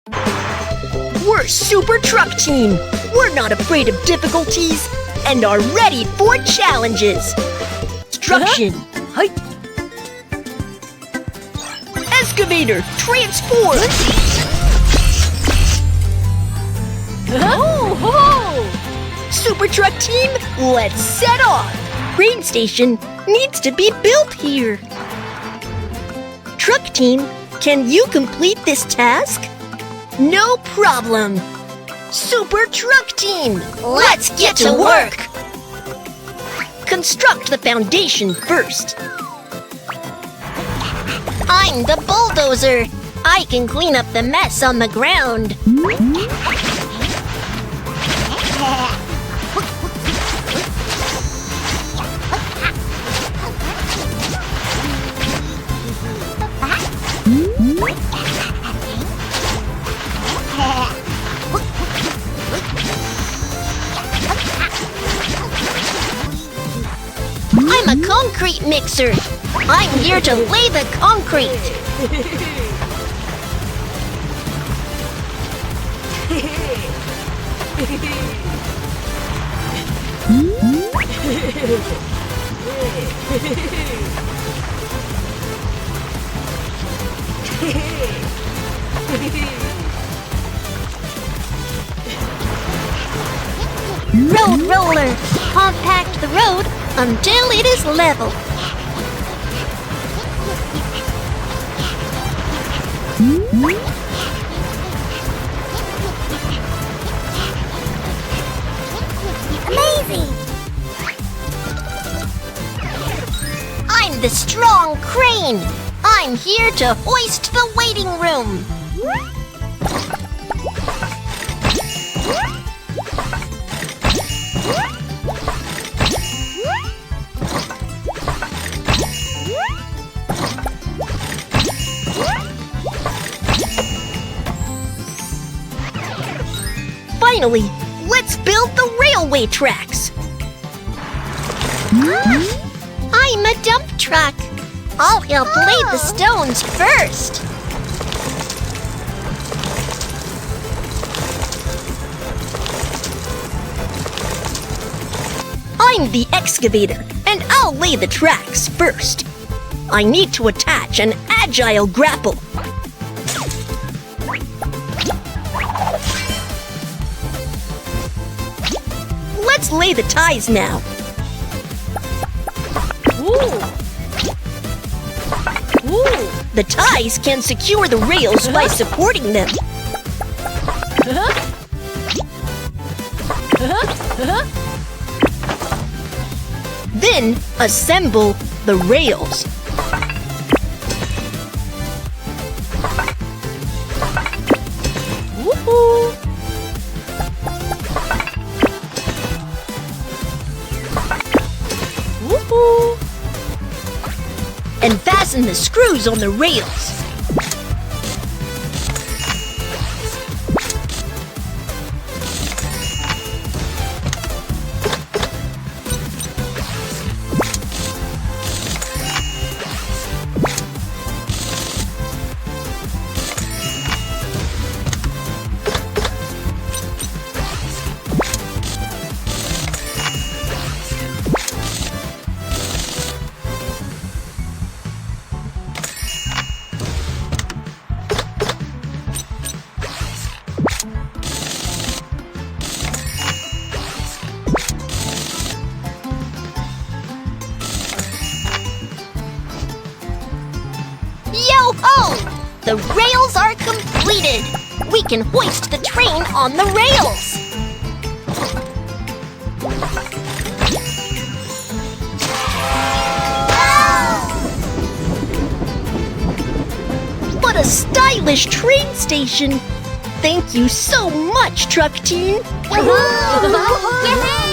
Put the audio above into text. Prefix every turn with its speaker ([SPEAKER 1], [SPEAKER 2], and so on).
[SPEAKER 1] We're Super Truck Team. We're not afraid of difficulties and are ready for challenges. Instruction. Height. Excavator, transform. Super Truck Team, let's set off. Train station needs to be built here. Truck Team, can you complete this task? No problem. Super Truck Team, let's get to work. Construct the foundation first. I'm the bulldozer. I can clean up the mess on the ground. I'm a concrete mixer. I'm here to lay the concrete. Road roller, compact the road until it is level. Amazing! I'm the strong crane. I'm here to hoist the waiting room. Finally, let's build the railway tracks. I'm a dump truck. I'll help lay the stones first. I'm the excavator, and I'll lay the tracks first. I need to attach an agile grapple. Let's lay the ties now. The ties can secure the rails by supporting them. Then assemble the rails. And fasten the screws on the rails. Yo-ho! The rails are completed! We can hoist the train on the rails! What a stylish train station! Thank you so much, Truck Team! Yay!